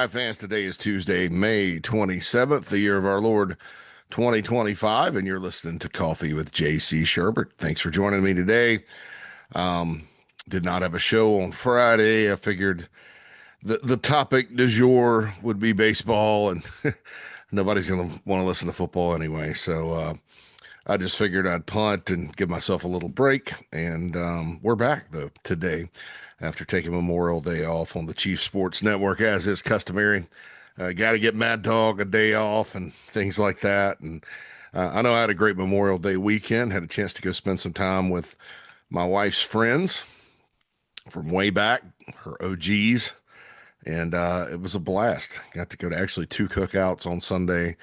Gamecock fans, today is Tuesday, May 27th, the year of our Lord 2025, and you're listening to Coffee with JC Shurburtt. Thanks for joining me today. Did not have a show on Friday. I figured the topic du jour would be baseball, and nobody's going to want to listen to football anyway. So I just figured I'd punt and give myself a little break, and we're back, though, today after taking Memorial Day off on the Chief Sports Network, as is customary. Got to get Mad Dog a day off and things like that. And I know I had a great Memorial Day weekend, had a chance to go spend some time with my wife's friends from way back, her OGs, and it was a blast. Got to go to actually two cookouts on Sunday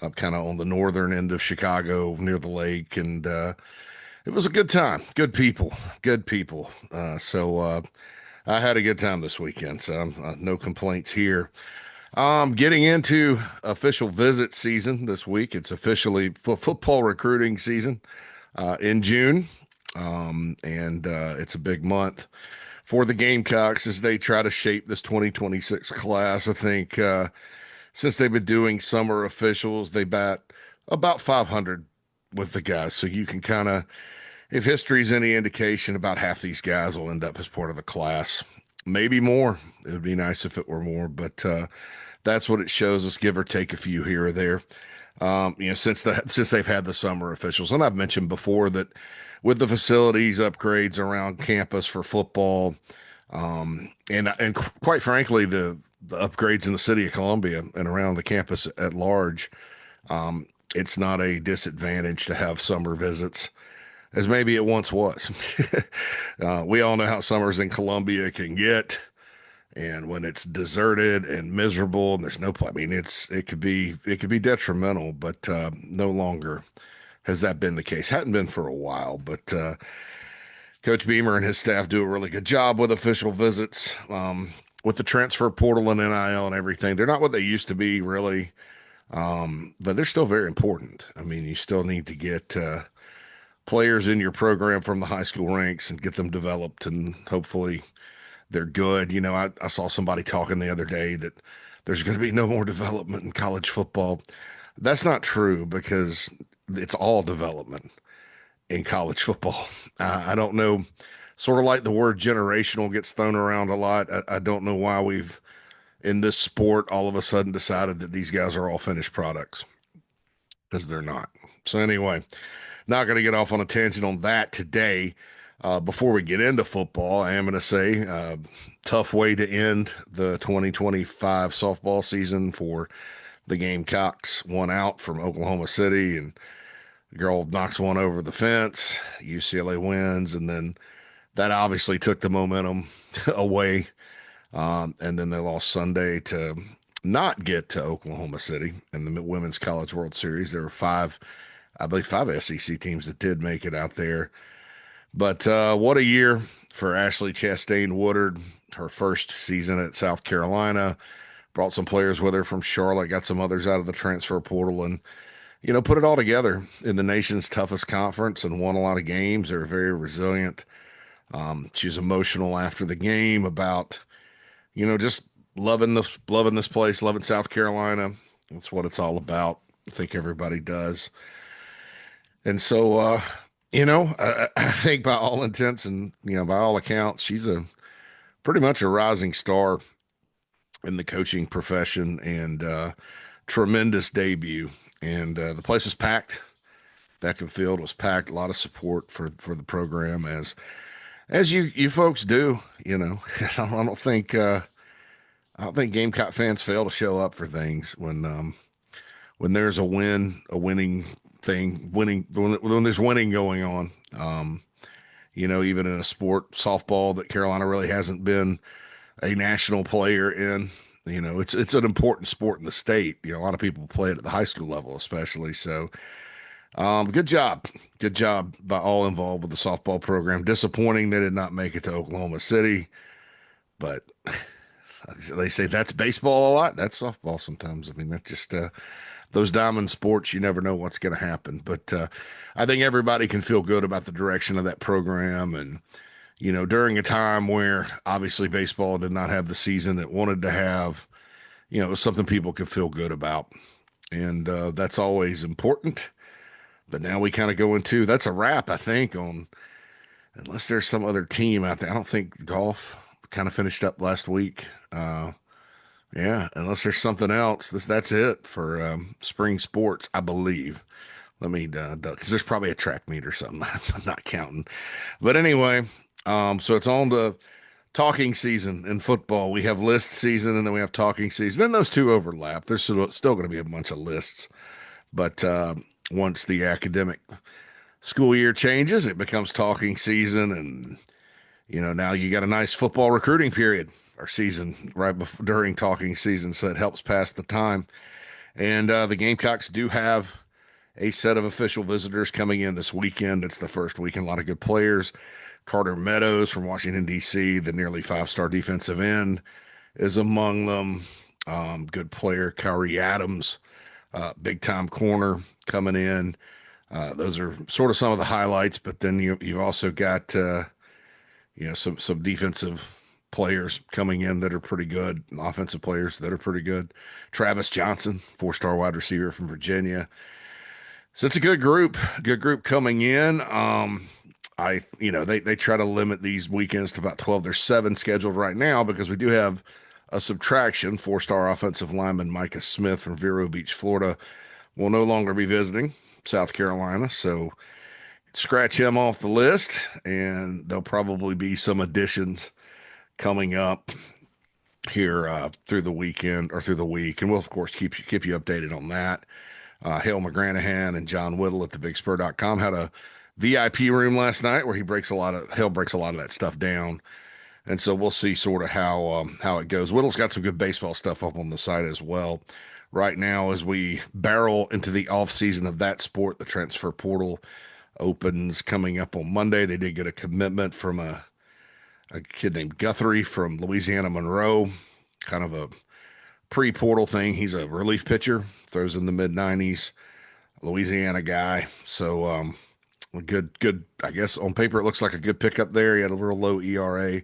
up kind of on the northern end of Chicago near the lake, and it was a good time. Good people. So I had a good time this weekend, so no complaints here. Getting into official visit season this week. It's officially football recruiting season in June, and it's a big month for the Gamecocks as they try to shape this 2026 class. I think since they've been doing summer officials, they bat about 500 with the guys. So you can kind of, if history's any indication, about half these guys will end up as part of the class. Maybe more. It would be nice if it were more, but that's what it shows us, give or take a few here or there. Since they've had the summer officials. And I've mentioned before that with the facilities upgrades around campus for football, and quite frankly, the upgrades in the city of Columbia and around the campus at large, it's not a disadvantage to have summer visits as maybe it once was. We all know how summers in Columbia can get, and when it's deserted and miserable and there's no play, I mean, it could be detrimental, but no longer has that been the case. Hadn't been for a while, but Coach Beamer and his staff do a really good job with official visits. With the transfer portal and NIL and everything, they're not what they used to be, really, but they're still very important. I mean, you still need to get players in your program from the high school ranks and get them developed, and hopefully they're good. I saw somebody talking the other day that there's going to be no more development in college football. That's not true, because it's all development in college football. I don't know. Sort of like the word generational gets thrown around a lot. I don't know why we've, in this sport, all of a sudden decided that these guys are all finished products, because they're not. So anyway, not going to get off on a tangent on that today. Before we get into football, I am going to say tough way to end the 2025 softball season for the Gamecocks. One out from Oklahoma City, and the girl knocks one over the fence. UCLA wins, and then that obviously took the momentum away. And then they lost Sunday to not get to Oklahoma City in the Women's College World Series. There were five SEC teams that did make it out there. But what a year for Ashley Chastain Woodard, her first season at South Carolina. Brought some players with her from Charlotte, got some others out of the transfer portal, and put it all together in the nation's toughest conference and won a lot of games. They're very resilient. She was emotional after the game about, just loving this place, loving South Carolina. That's what it's all about. I think everybody does. And so, I think by all intents and, by all accounts, she's pretty much a rising star in the coaching profession, and tremendous debut. And the place was packed. Beckham Field was packed. A lot of support for the program, as you folks do. I don't think Gamecock fans fail to show up for things when there's a winning thing, when there's winning going on. Even in a sport, softball, that Carolina really hasn't been a national player in. It's an important sport in the state. A lot of people play it at the high school level, especially. So, good job by all involved with the softball program. Disappointing they did not make it to Oklahoma City, but they say that's baseball a lot. That's softball sometimes. I mean, that's just those diamond sports. You never know what's going to happen. But I think everybody can feel good about the direction of that program, and during a time where obviously baseball did not have the season it wanted to have. it was something people could feel good about. And that's always important. But now we kind of go into that's a wrap, I think, on unless there's some other team out there. I don't think golf kind of finished up last week. Yeah, unless there's something else, that's it for spring sports, I believe. Let me, because there's probably a track meet or something. I'm not counting, but anyway, so it's on to talking season in football. We have list season and then we have talking season. Then those two overlap. There's still going to be a bunch of lists, but once the academic school year changes, it becomes talking season, and now you got a nice football recruiting period or season right before during talking season, so it helps pass the time. And the Gamecocks do have a set of official visitors coming in this weekend. It's the first weekend. A lot of good players. Carter Meadows from Washington, D.C., the nearly five-star defensive end, is among them. Good player. Kyrie Adams, big-time corner coming in. Those are sort of some of the highlights, but then you've also got some defensive players coming in that are pretty good, and offensive players that are pretty good. Travis Johnson, four-star wide receiver from Virginia. So it's a good group coming in. They try to limit these weekends to about 12. There's 7 scheduled right now because we do have a subtraction. Four-star offensive lineman Micah Smith from Vero Beach, Florida, will no longer be visiting South Carolina. So scratch him off the list, and there'll probably be some additions coming up here through the weekend or through the week, and we'll of course keep you updated on that. Hale McGranahan and John Whittle at thebigspur.com had a VIP room last night where Hale breaks a lot of that stuff down, and so we'll see sort of how it goes. Whittle's got some good baseball stuff up on the site as well. Right now, as we barrel into the off season of that sport, the transfer portal opens coming up on Monday. They did get a commitment from a kid named Guthrie from Louisiana Monroe, kind of a pre-portal thing. He's a relief pitcher, throws in the mid-90s, Louisiana guy. So a good. I guess on paper it looks like a good pickup there. He had a real low ERA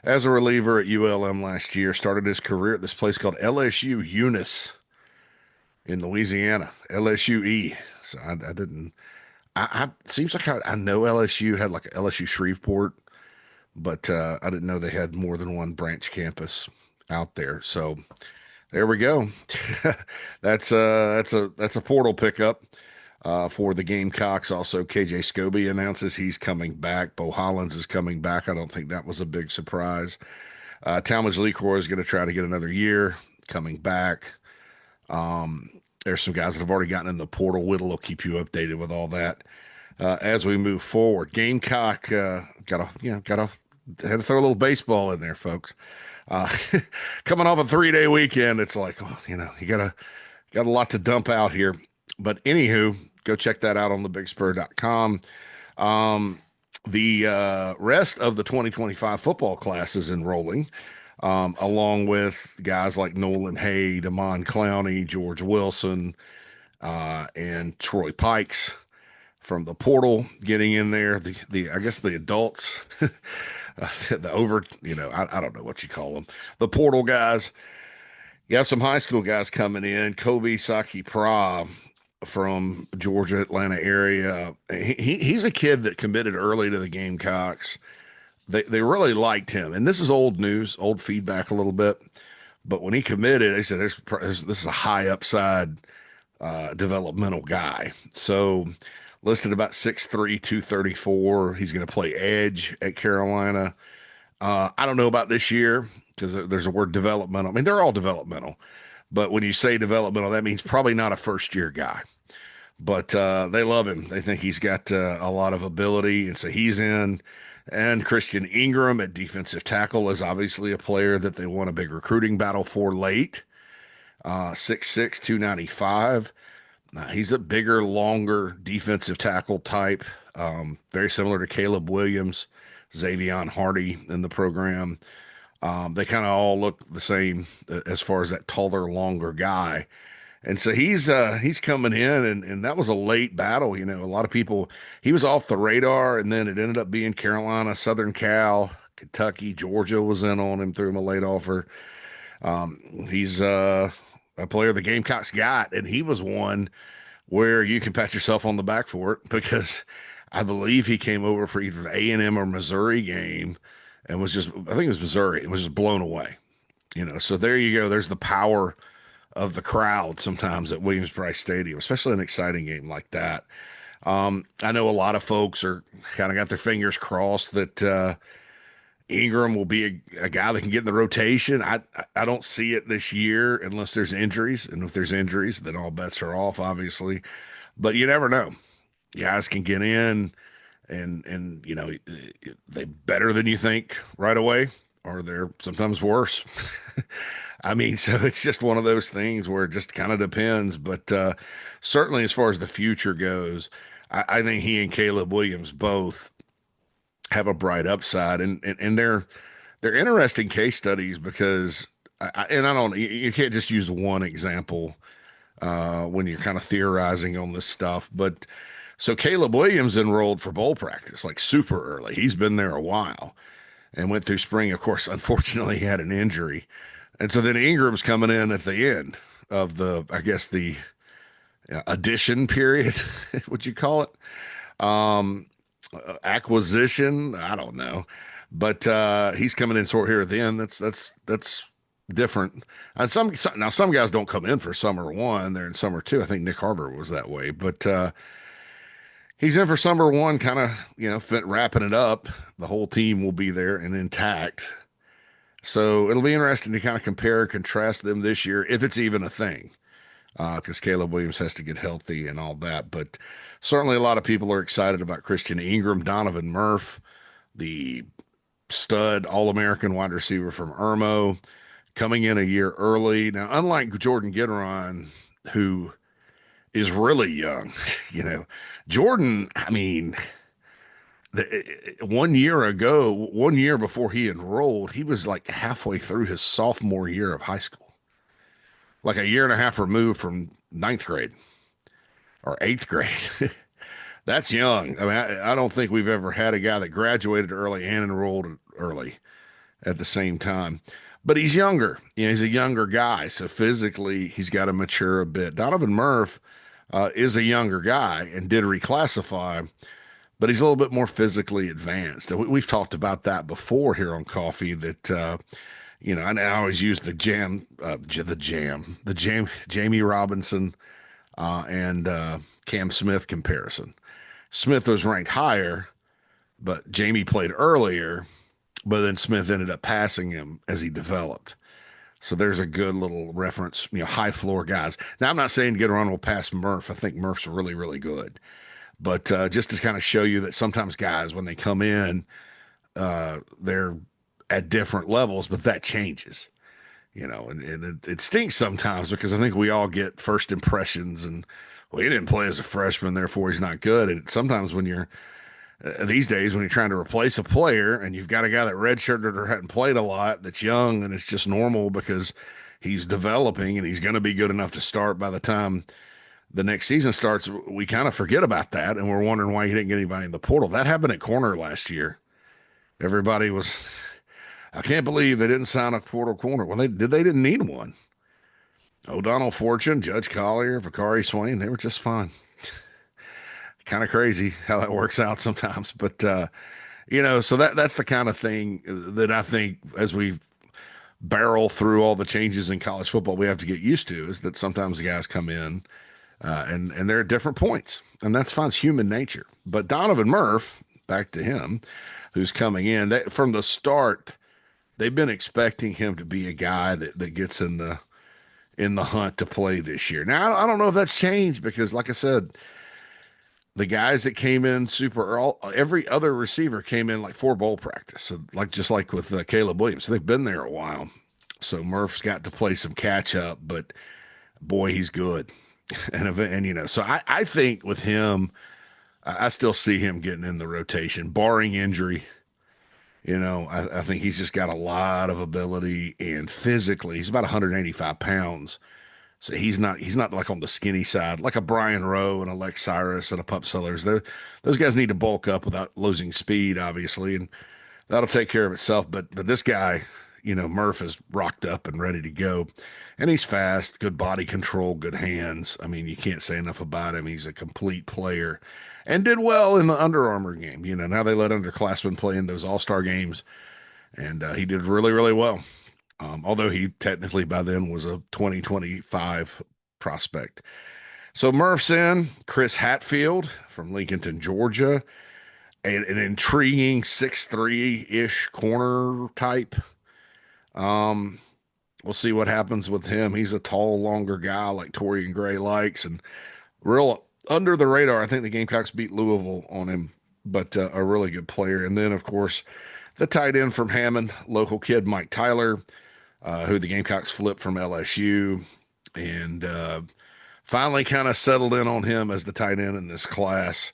as a reliever at ULM last year. Started his career at this place called LSU Eunice in Louisiana, LSUE. So I didn't. I seems like I know LSU had like a LSU Shreveport, but I didn't know they had more than one branch campus out there. So there we go. That's a portal pickup for the Gamecocks. Also, KJ Scobie announces he's coming back. Bo Hollins is coming back. I don't think that was a big surprise. Talmadge Lecroy is going to try to get another year coming back. There's some guys that have already gotten in the portal. Whittle will keep you updated with all that as we move forward. Gamecock had to throw a little baseball in there, folks. Coming off a 3-day weekend, it's like, you got a lot to dump out here. But anywho, go check that out on thebigspur.com. The rest of the 2025 football class is enrolling, along with guys like Nolan Hay, Damon Clowney, George Wilson, and Troy Pikes from the portal getting in there. I guess the adults, the over, I don't know what you call them, the portal guys. You have some high school guys coming in. Kobe Saki Pra from Georgia, Atlanta area. He's a kid that committed early to the Gamecocks. They really liked him, and this is old news, old feedback a little bit. But when he committed, they said this is a high upside developmental guy. So listed about 6'3", 234. He's going to play edge at Carolina. I don't know about this year because there's a word developmental. I mean, they're all developmental, but when you say developmental, that means probably not a first-year guy. But they love him. They think he's got a lot of ability, and so he's in. And Christian Ingram at defensive tackle is obviously a player that they won a big recruiting battle for late. 6'6", 295. He's a bigger, longer defensive tackle type, very similar to Caleb Williams, Xavion Hardy in the program. They kind of all look the same as far as that taller, longer guy. And so he's coming in, and that was a late battle. A lot of people, he was off the radar, and then it ended up being Carolina, Southern Cal, Kentucky, Georgia was in on him, threw him a late offer. He's a player the Gamecocks got, and he was one where you can pat yourself on the back for it because I believe he came over for either the A&M or Missouri game and was just, I think it was Missouri, and was just blown away. So there you go. There's the power of the crowd sometimes at Williams-Brice Stadium, especially an exciting game like that. I know a lot of folks are kind of got their fingers crossed that Ingram will be a guy that can get in the rotation. I don't see it this year unless there's injuries, and if there's injuries, then all bets are off, obviously. But you never know. Guys can get in, and they better than you think right away, or they're sometimes worse. I mean, so it's just one of those things where it just kind of depends. But certainly, as far as the future goes, I think he and Caleb Williams both have a bright upside, and they're interesting case studies because and I don't you can't just use one example when you're kind of theorizing on this stuff. But so Caleb Williams enrolled for bowl practice like super early. He's been there a while and went through spring. Of course, unfortunately, he had an injury, and so then Ingram's coming in at the end of the, I guess, the addition period, would you call it? Acquisition, I don't know, but he's coming in sort here then. That's different. And some guys don't come in for summer one; they're in summer two. I think Nick Harbor was that way, but he's in for summer one, kind of wrapping it up. The whole team will be there and intact, so it'll be interesting to kind of compare and contrast them this year, if it's even a thing, because Caleb Williams has to get healthy and all that. But certainly a lot of people are excited about Christian Ingram, Donovan Murph, the stud All-American wide receiver from Irmo, coming in a year early. Now, unlike Jordan Gidron, who is really young, Jordan, I mean, 1 year before he enrolled, he was like halfway through his sophomore year of high school, like a year and a half removed from ninth grade or eighth grade. That's young. I mean, I don't think we've ever had a guy that graduated early and enrolled early at the same time. But he's younger. He's a younger guy, so physically he's got to mature a bit. Donovan Murph is a younger guy and did reclassify, but he's a little bit more physically advanced. And we've talked about that before here on Coffee. That I always use the Jamie Robinson and Cam Smith comparison. Smith was ranked higher, but Jamie played earlier, but then Smith ended up passing him as he developed. So there's a good little reference, high floor guys. Now, I'm not saying Gidron will pass Murph. I think Murph's really, really good. But just to kind of show you that sometimes guys, when they come in, they're at different levels, but that changes. And it stinks sometimes because I think we all get first impressions and, well, he didn't play as a freshman, therefore he's not good. And sometimes when you're these days, when you're trying to replace a player and you've got a guy that redshirted or hadn't played a lot, that's young, and it's just normal because he's developing and he's going to be good enough to start by the time the next season starts, we kind of forget about that, and we're wondering why he didn't get anybody in the portal. That happened at corner last year. Everybody was, I can't believe they didn't sign a portal corner. Well, they didn't need one. O'Donnell Fortune, Judge Collier, Vakari Swain, they were just fine. Kind of crazy how that works out sometimes. But, so that's the kind of thing that I think as we barrel through all the changes in college football we have to get used to, is that sometimes the guys come in and they're at different points. And that's fine. It's human nature. But Donovan Murph, back to him, who's coming in, from the start, they've been expecting him to be a guy that gets in the hunt to play this year. Now, I don't know if that's changed because, like I said, the guys that came in every other receiver came in like 4 bowl practice. So just like with Caleb Williams. So they've been there a while. So Murph's got to play some catch up, but boy, he's good. And so I think with him, I still see him getting in the rotation, barring injury. I think he's just got a lot of ability, and physically, he's about 185 pounds. So he's not like on the skinny side, like a Brian Rowe and a Lex Cyrus and a Pup Sellers. Those guys need to bulk up without losing speed, obviously, and that'll take care of itself. But this guy, Murph is rocked up and ready to go. And he's fast, good body control, good hands. I mean, you can't say enough about him. He's a complete player and did well in the Under Armour game. Now they let underclassmen play in those all-star games, and he did really, really well. Although he technically by then was a 2025 prospect. So Murph's in. Chris Hatfield from Lincolnton, Georgia, an intriguing 6'3" ish corner type. We'll see what happens with him. He's a tall, longer guy like Torian Gray likes, and real under the radar. I think the Gamecocks beat Louisville on him, but a really good player. And then, of course, the tight end from Hammond, local kid Mike Tyler, who the Gamecocks flipped from LSU, and finally kind of settled in on him as the tight end in this class.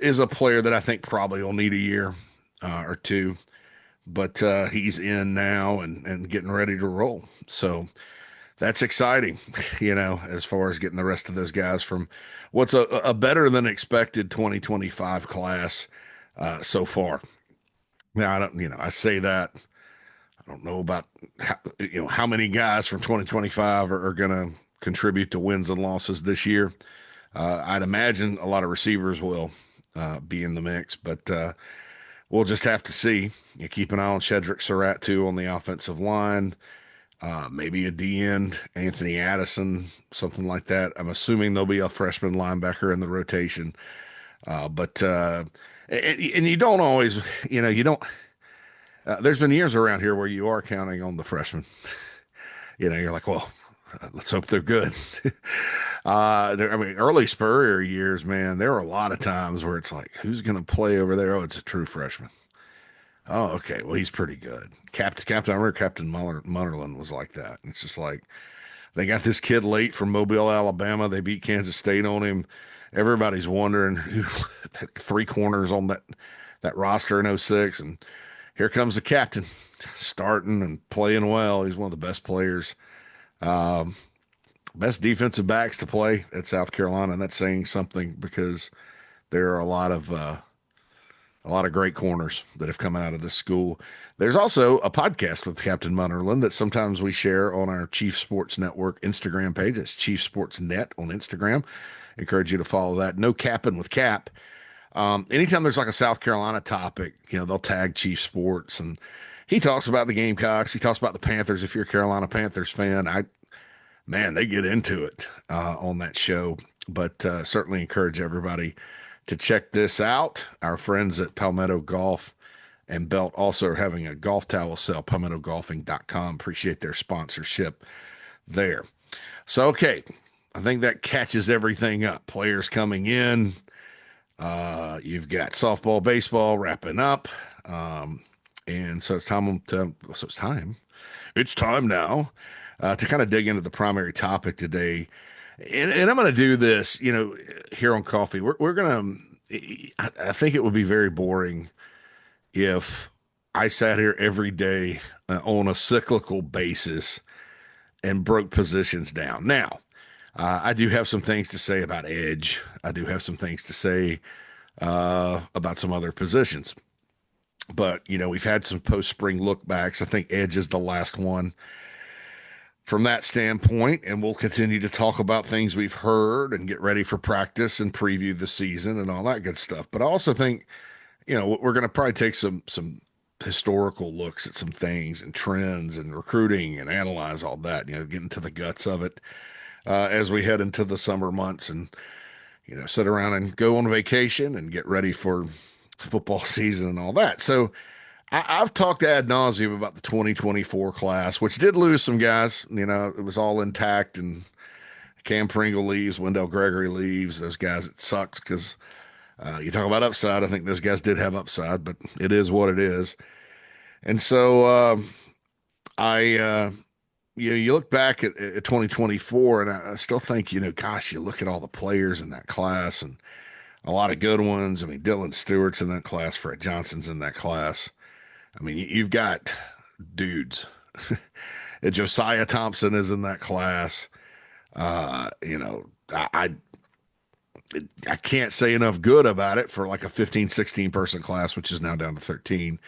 Is a player that I think probably will need a year or two, but he's in now and getting ready to roll. So that's exciting, as far as getting the rest of those guys from what's a better than expected 2025 class so far. Now, I say that. I don't know about how many guys from 2025 are going to contribute to wins and losses this year. I'd imagine a lot of receivers will be in the mix, but we'll just have to see. You keep an eye on Shedrick Surratt too on the offensive line. Maybe a D end, Anthony Addison, something like that. I'm assuming there'll be a freshman linebacker in the rotation. But you don't always, you don't. There's been years around here where you are counting on the freshmen. You're like, well, let's hope they're good. Early Spurrier years, man, there were a lot of times where it's like, who's going to play over there? Oh, it's a true freshman. Oh, okay. Well, he's pretty good. I remember Captain Munnerlin was like that. It's just like, they got this kid late from Mobile, Alabama. They beat Kansas State on him. Everybody's wondering who three corners on that roster in 06. And here comes the captain starting and playing well. He's one of the best players. Best defensive backs to play at South Carolina, and that's saying something because there are a lot of great corners that have come out of this school. There's also a podcast with Captain Munnerlin that sometimes we share on our Chief Sports Network Instagram page. It's Chief Sports Net on Instagram. Encourage you to follow that. No Capping with Cap. Anytime there's like a South Carolina topic, they'll tag Chief Sports, and he talks about the Gamecocks. He talks about the Panthers. If you're a Carolina Panthers fan, they get into it on that show. But certainly encourage everybody to check this out. Our friends at Palmetto Golf and Belt also are having a golf towel sale, palmettogolfing.com. Appreciate their sponsorship there. So, okay, I think that catches everything up. Players coming in. You've got softball, baseball wrapping up. And so it's time now to kind of dig into the primary topic today. And I'm going to do this, here on Coffee. We're going to, I think it would be very boring if I sat here every day on a cyclical basis and broke positions down. Now, I do have some things to say about edge. I do have some things to say about some other positions. But, we've had some post-spring look-backs. I think edge is the last one from that standpoint, and we'll continue to talk about things we've heard and get ready for practice and preview the season and all that good stuff. But I also think, we're going to probably take some historical looks at some things and trends and recruiting and analyze all that, get into the guts of it as we head into the summer months and, sit around and go on vacation and get ready for football season and all that. So I've talked ad nauseum about the 2024 class, which did lose some guys. It was all intact, and Cam Pringle leaves, Wendell Gregory leaves. Those guys, it sucks because you talk about upside. I think those guys did have upside, but it is what it is. And so you look back at 2024, and I still think, gosh, you look at all the players in that class and a lot of good ones. I mean, Dylan Stewart's in that class. Fred Johnson's in that class. I mean, you've got dudes. Josiah Thompson is in that class. I can't say enough good about it for like a 15, 16 person class, which is now down to 13.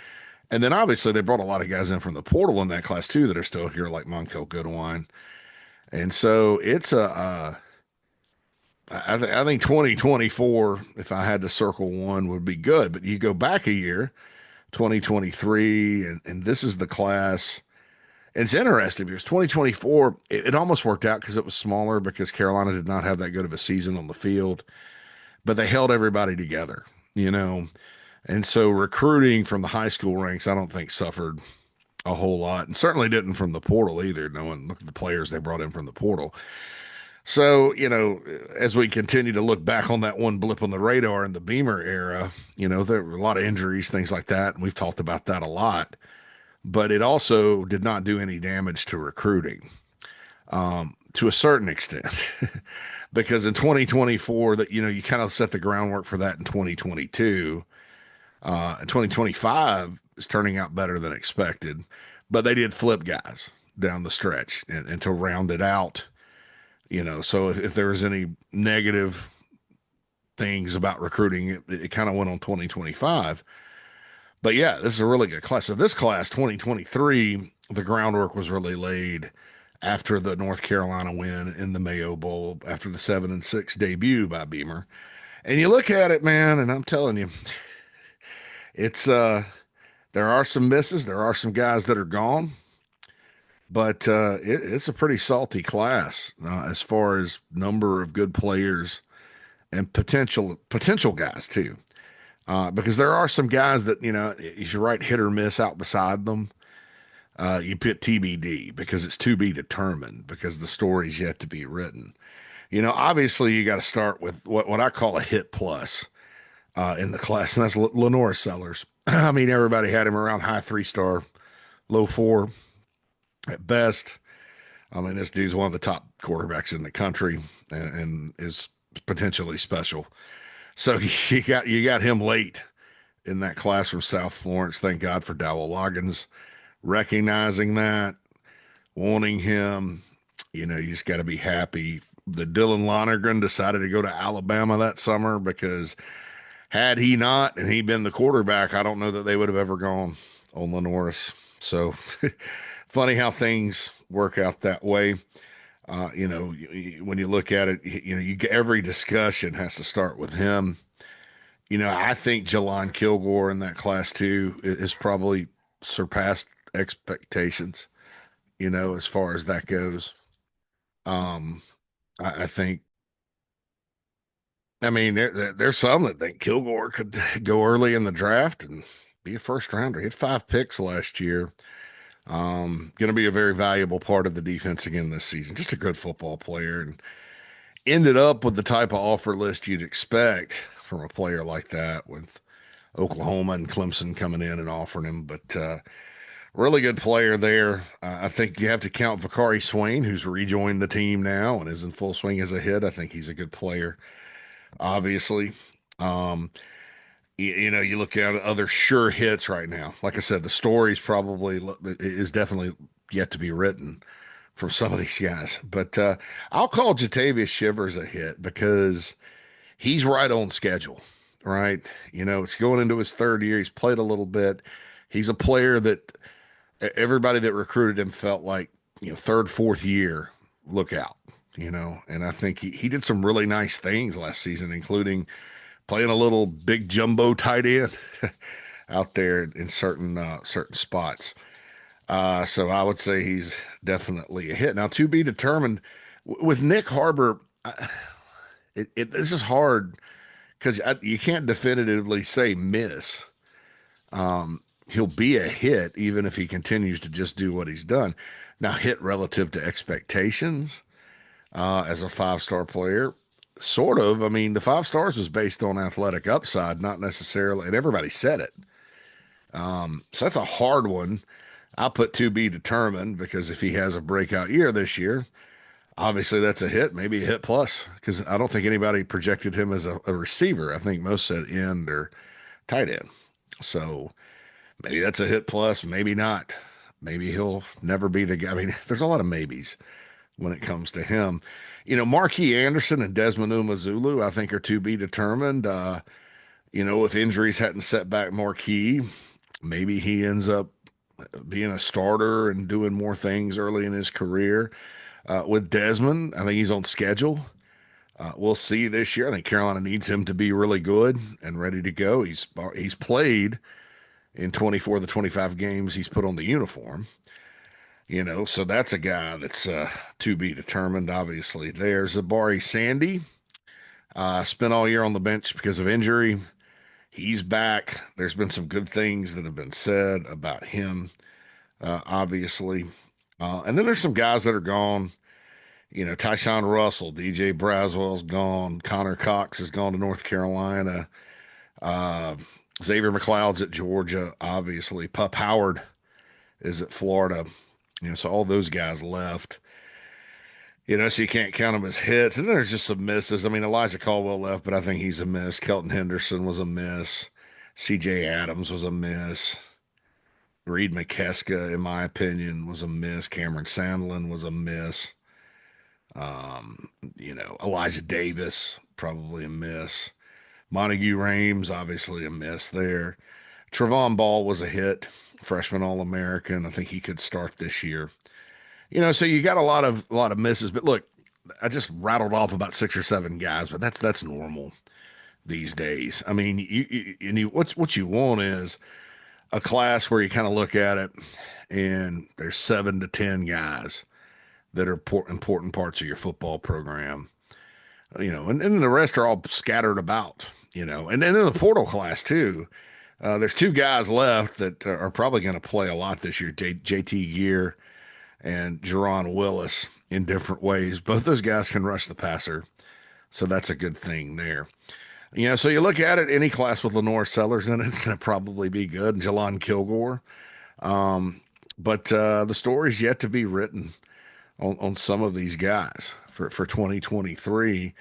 And then obviously they brought a lot of guys in from the portal in that class too that are still here, like Monkel Goodwine. And so it's I think 2024, if I had to circle one, would be good. But you go back a year, 2023, and this is the class. And it's interesting because 2024, it almost worked out because it was smaller because Carolina did not have that good of a season on the field, but they held everybody together, you know. And so recruiting from the high school ranks, I don't think suffered a whole lot, and certainly didn't from the portal either. No one look at the players they brought in from the portal. So, as we continue to look back on that one blip on the radar in the Beamer era, there were a lot of injuries, things like that. And we've talked about that a lot, but it also did not do any damage to recruiting, to a certain extent, because in 2024 that, you kind of set the groundwork for that in 2022. And 2025 is turning out better than expected, but they did flip guys down the stretch and to round it out. So if there was any negative things about recruiting, it kind of went on 2025. But yeah, this is a really good class. So this class, 2023, the groundwork was really laid after the North Carolina win in the Mayo Bowl, after the 7-6 debut by Beamer. And you look at it, man, and I'm telling you, it's there are some misses, there are some guys that are gone, but it's a pretty salty class as far as number of good players and potential guys too. Because there are some guys that if you write hit or miss out beside them, you put TBD because it's to be determined because the story's yet to be written. Obviously you got to start with what I call a hit plus in the class, and that's Lenore Sellers. I mean, everybody had him around high 3-star, low 4 at best. I mean, this dude's one of the top quarterbacks in the country and is potentially special. So you got him late in that class from South Florence. Thank God for Dowell Loggins recognizing that, wanting him. You just got to be happy that Dylan Lonergan decided to go to Alabama that summer, because had he not and he been the quarterback, I don't know that they would have ever gone on Lenoris. So funny how things work out that way. When you look at it, every discussion has to start with him. I think Jelon Kilgore in that class too is probably surpassed expectations, as far as that goes. Um, I think, I mean, there's some that think Kilgore could go early in the draft and be a first rounder. He had 5 picks last year. Going to be a very valuable part of the defense again this season. Just a good football player, and ended up with the type of offer list you'd expect from a player like that, with Oklahoma and Clemson coming in and offering him. But really good player there. I think you have to count Vakari Swain, who's rejoined the team now and is in full swing as a hit. I think he's a good player, obviously. Um, you look at other sure hits right now. Like I said, the story's probably is definitely yet to be written from some of these guys. But I'll call Jatavius Shivers a hit because he's right on schedule, right? It's going into his 3rd year. He's played a little bit. He's a player that everybody that recruited him felt like, 3rd, 4th year, look out, and I think he did some really nice things last season, including playing a little big jumbo tight end out there in certain spots. So I would say he's definitely a hit. Now, to be determined with Nick Harbor, this is hard because you can't definitively say miss. He'll be a hit even if he continues to just do what he's done. Now, hit relative to expectations as a 5-star player, sort of. I mean, the 5 stars was based on athletic upside, not necessarily, and everybody said it. So that's a hard one. I'll put to be determined because if he has a breakout year this year, obviously that's a hit, maybe a hit plus, because I don't think anybody projected him as a receiver. I think most said end or tight end. So maybe that's a hit plus, maybe not. Maybe he'll never be the guy. I mean, there's a lot of maybes when it comes to him. Marquis Anderson and Desmond Umazulu, I think, are to be determined. If injuries hadn't set back Marquis, Maybe he ends up being a starter and doing more things early in his career. With Desmond, I think he's on schedule. We'll see this year. I think Carolina needs him to be really good and ready to go. He's played in 24 of the 25 games he's put on the uniform. So that's a guy that's to be determined. Obviously, there's Zabari Sandy. Spent all year on the bench because of injury. He's back. There's been some good things that have been said about him, obviously. And then there's some guys that are gone. Tyshawn Russell, DJ Braswell's gone. Connor Cox has gone to North Carolina. Uh, Xavier McLeod's at Georgia, obviously. Pup Howard is at Florida. So all those guys left. So you can't count them as hits. And then there's just some misses. I mean, Elijah Caldwell left, but I think he's a miss. Kelton Henderson was a miss. CJ Adams was a miss. Reed McKeska, in my opinion, was a miss. Cameron Sandlin was a miss. Elijah Davis, probably a miss. Montague Rames, obviously a miss there. Trevon Ball was a hit, freshman All-American. I think he could start this year. So you got a lot of misses. But look, I just rattled off about 6 or 7 guys, but that's normal these days. I mean, what you want is a class where you kind of look at it and there's 7 to 10 guys that are important parts of your football program. And then the rest are all scattered about. And then in the portal class too. There's 2 guys left that are probably going to play a lot this year. JT Gear and Jerron Willis in different ways. Both those guys can rush the passer. So that's a good thing there. So you look at it, any class with Lenore Sellers in it, it's going to probably be good. And Jelon Kilgore. But the story's yet to be written on some of these guys for 2023.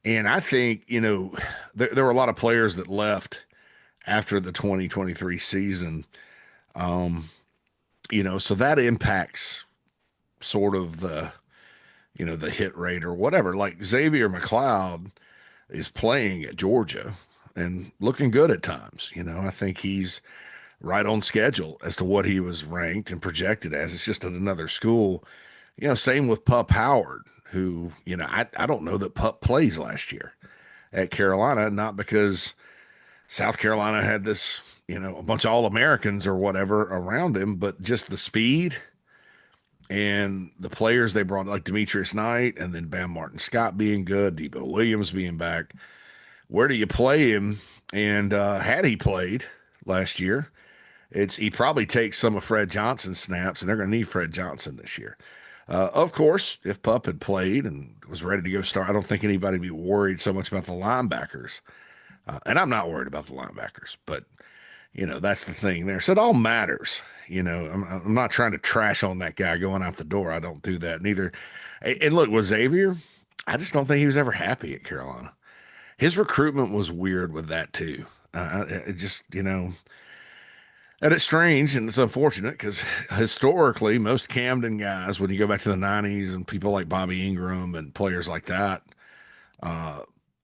And I think, there were a lot of players that left after the 2023 season. So that impacts sort of the hit rate or whatever. Like Xavier McLeod is playing at Georgia and looking good at times. I think he's right on schedule as to what he was ranked and projected as. It's just at another school. Same with Pup Howard, who, I don't know that Pup plays last year at Carolina, not because South Carolina had this, a bunch of All-Americans or whatever around him, but just the speed and the players they brought, like Demetrius Knight and then Bam Martin Scott being good, Debo Williams being back. Where do you play him? And had he played last year, he probably takes some of Fred Johnson's snaps, and they're going to need Fred Johnson this year. Of course, if Pup had played and was ready to go start, I don't think anybody would be worried so much about the linebackers. And I'm not worried about the linebackers, but, that's the thing there. So it all matters. I'm not trying to trash on that guy going out the door. I don't do that neither. And look, with Xavier, I just don't think he was ever happy at Carolina. His recruitment was weird with that too. It just, and it's strange and it's unfortunate because historically, most Camden guys, when you go back to the 90s and people like Bobby Ingram and players like that,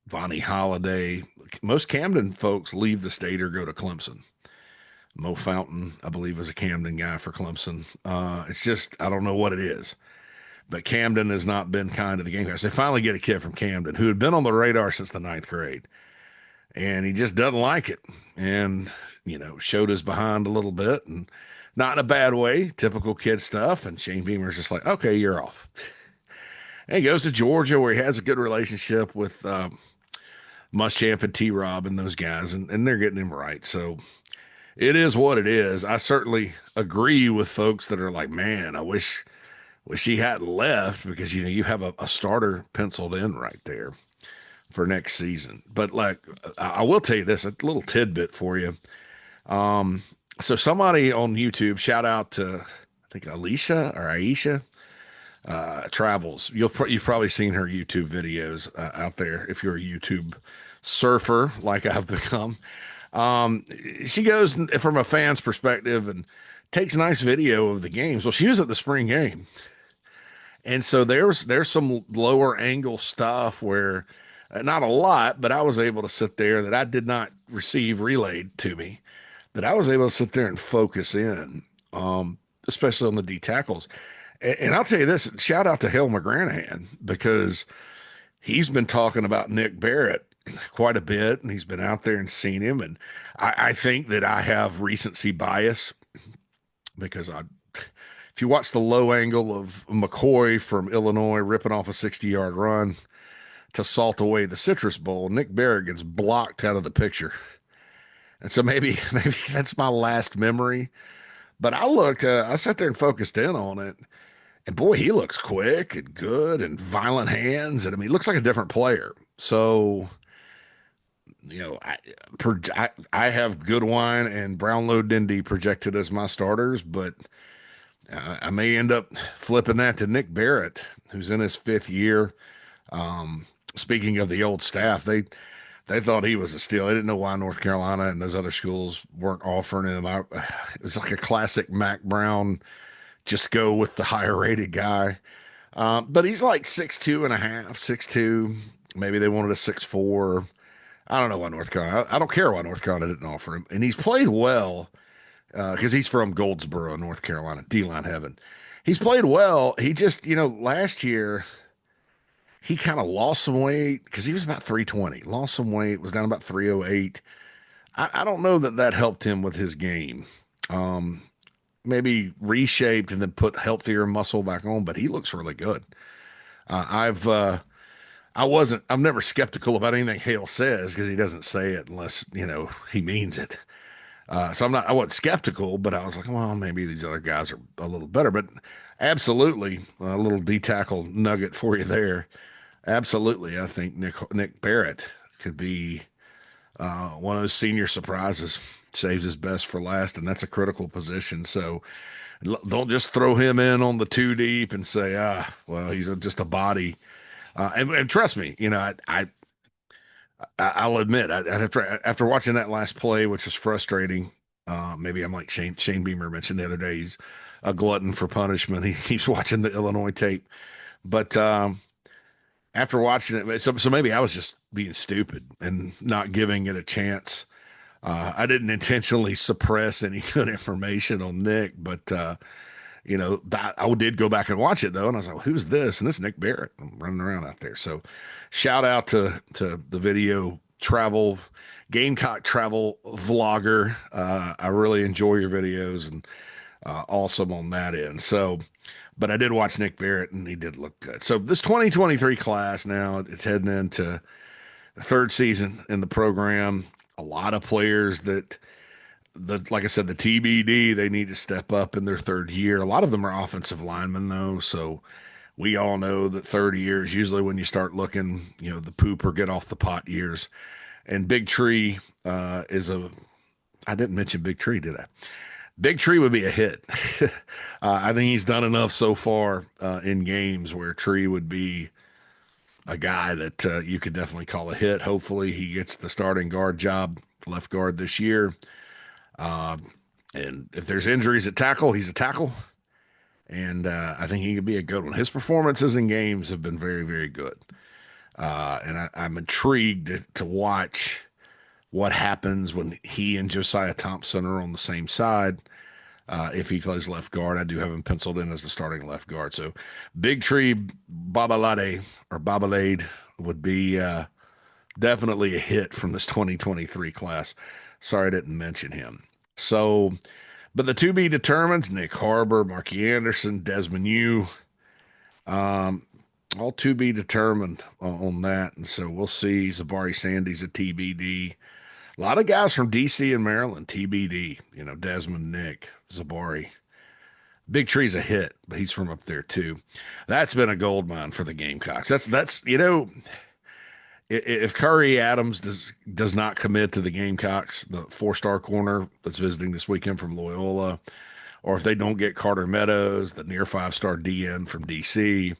Vonnie Holiday, most Camden folks leave the state or go to Clemson. Mo Fountain, I believe, was a Camden guy for Clemson. It's just, I don't know what it is. But Camden has not been kind to the Gamecocks. They finally get a kid from Camden who had been on the radar since the 9th grade. And he just doesn't like it. And, showed his behind a little bit. And not in a bad way, typical kid stuff. And Shane Beamer's just like, okay, you're off. And he goes to Georgia where he has a good relationship with Muschamp and T-Rob and those guys. And they're getting him right. So it is what it is. I certainly agree with folks that are like, man, I wish he hadn't left because, you have a starter penciled in right there for next season. But like, I will tell you this, a little tidbit for you. So somebody on YouTube, shout out to, I think Alicia or Aisha, Travels. You've probably seen her YouTube videos out there if you're a YouTube surfer like I've become. She goes from a fan's perspective and takes nice video of the games. Well, she was at the spring game. And so there's some lower angle stuff where not a lot, but I was able to sit there that I did not receive relayed to me. that I was able to sit there and focus in, especially on the D tackles. And I'll tell you this, shout out to Hale McGranahan because he's been talking about Nick Barrett quite a bit, and he's been out there and seen him. And I think that I have recency bias because if you watch the low angle of McCoy from Illinois ripping off a 60-yard run to salt away the Citrus Bowl, Nick Barrett gets blocked out of the picture. And so maybe that's my last memory. But I sat there and focused in on it. And boy, he looks quick and good and violent hands. And I mean, he looks like a different player. So, I have Goodwine and Brownlow Dindy projected as my starters, but I may end up flipping that to Nick Barrett, who's in his fifth year. Speaking of the old staff, they thought he was a steal. They didn't know why North Carolina and those other schools weren't offering him. It's like a classic Mac Brown, just go with the higher rated guy. But he's like 6'2 and a half, 6'2. Maybe they wanted a 6'4. I don't know why North Carolina. I don't care why North Carolina didn't offer him. And he's played well because he's from Goldsboro, North Carolina, D-line heaven. He's played well. He just, last year he kind of lost some weight because he was about 320, lost some weight, was down about 308. I don't know that helped him with his game. Maybe reshaped and then put healthier muscle back on, but he looks really good. I'm never skeptical about anything Hale says because he doesn't say it unless, he means it. So I wasn't skeptical, but I was like, well, maybe these other guys are a little better, but absolutely a little D tackle nugget for you there. Absolutely. I think Nick Barrett could be one of those senior surprises, saves his best for last, and that's a critical position. So don't just throw him in on the two deep and say, well, he's just a body. And trust me, I'll admit, after watching that last play, which was frustrating, maybe I'm like Shane Beamer mentioned the other day, he's a glutton for punishment. He keeps watching the Illinois tape. But after watching it, so maybe I was just being stupid and not giving it a chance. I didn't intentionally suppress any good information on Nick, but I did go back and watch it though, and I was like, well, "Who's this?" And this is Nick Barrett running around out there. So, shout out to the video travel Gamecock travel vlogger. I really enjoy your videos and awesome on that end. So, but I did watch Nick Barrett, and he did look good. So this 2023 class now it's heading into the third season in the program. A lot of players like I said, the TBD, they need to step up in their third year. A lot of them are offensive linemen, though. So we all know that third year is usually when you start looking, the poop or get off the pot years. And Big Tree I didn't mention Big Tree, did I? Big Tree would be a hit. I think he's done enough so far in games where Tree would be a guy that you could definitely call a hit. Hopefully he gets the starting guard job, left guard this year. And if there's injuries at tackle, he's a tackle. And I think he could be a good one. His performances in games have been very, very good. And I'm intrigued to watch what happens when he and Josiah Thompson are on the same side. If he plays left guard, I do have him penciled in as the starting left guard. So Big Tree Babalade would be definitely a hit from this 2023 class. Sorry I didn't mention him. So, but the to be determines Nick Harbor, Marky Anderson, Desmond Yu, all to be determined on that. And so we'll see. Zabari Sandy's a TBD. A lot of guys from DC and Maryland, TBD. Desmond, Nick, Zabari. Big Tree's a hit, but he's from up there too. That's been a gold mine for the Gamecocks. That's if Curry Adams does not commit to the Gamecocks, the 4-star corner that's visiting this weekend from Loyola, or if they don't get Carter Meadows, the near 5-star DN from DC,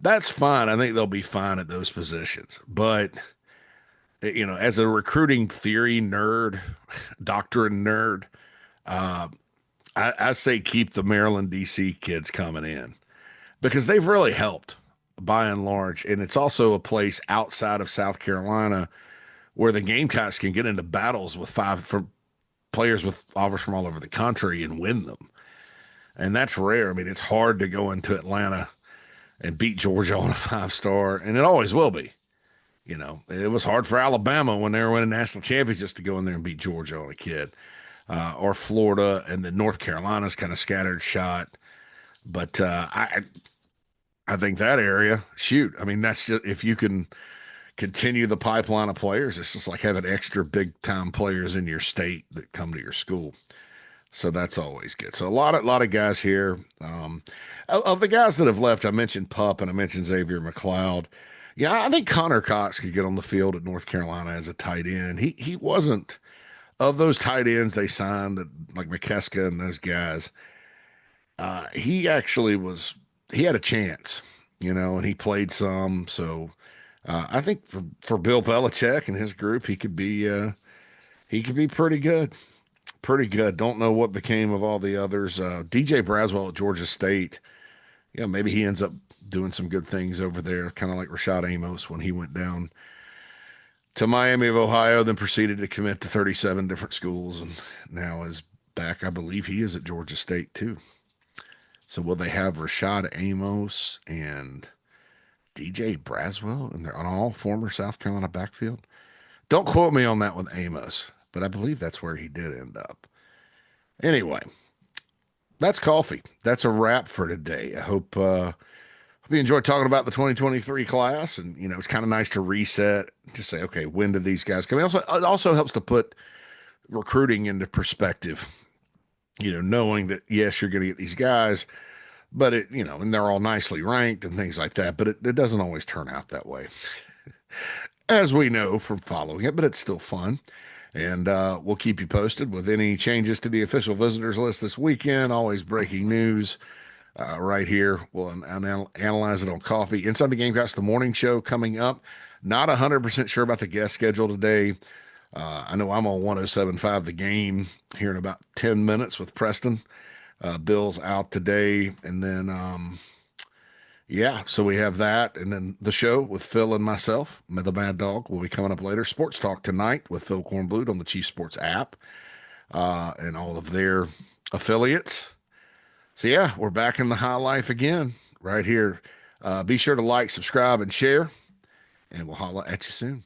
that's fine. I think they'll be fine at those positions. But as a recruiting theory nerd, doctrine nerd, I say keep the Maryland DC kids coming in because they've really helped by and large. And it's also a place outside of South Carolina where the Gamecocks can get into battles with players with offers from all over the country and win them. And that's rare. I mean, it's hard to go into Atlanta and beat Georgia on a 5-star, and it always will be. You know, it was hard for Alabama when they were winning national championships to go in there and beat Georgia on a kid, or Florida, and then North Carolina's kind of scattered shot. But I think that area, shoot, I mean, that's just if you can continue the pipeline of players, it's just like having extra big time players in your state that come to your school. So that's always good. So a lot of guys here. Of the guys that have left, I mentioned Pup and I mentioned Xavier McLeod. Yeah, I think Connor Cox could get on the field at North Carolina as a tight end. He wasn't of those tight ends they signed that like McKeska and those guys. He actually was he had a chance, and he played some. So I think for Bill Belichick and his group, he could be pretty good. Pretty good. Don't know what became of all the others. DJ Braswell at Georgia State. Yeah, maybe he ends up doing some good things over there, kind of like Rashad Amos when he went down to Miami of Ohio, then proceeded to commit to 37 different schools, and now is back. I believe he is at Georgia State too. So will they have Rashad Amos and DJ Braswell and they're on all former South Carolina backfield? Don't quote me on that with Amos, but I believe that's where he did end up. Anyway, that's coffee. That's a wrap for today. I hope you enjoyed talking about the 2023 class, and it's kind of nice to reset to say, okay, when did these guys come? It also helps to put recruiting into perspective. Knowing that yes, you're going to get these guys, but and they're all nicely ranked and things like that, but it doesn't always turn out that way, as we know from following it. But it's still fun. And we'll keep you posted with any changes to the official visitors list this weekend. Always breaking news right here. We'll analyze it on coffee. Inside the Gamecocks, the morning show coming up. Not 100% sure about the guest schedule today. I know I'm on 107.5 The Game here in about 10 minutes with Preston. Bill's out today. And then, so we have that. And then the show with Phil and myself, the Mad Dog, will be coming up later. Sports Talk tonight with Phil Kornblut on the Chief Sports app and all of their affiliates. So, we're back in the high life again right here. Be sure to like, subscribe, and share, and we'll holla at you soon.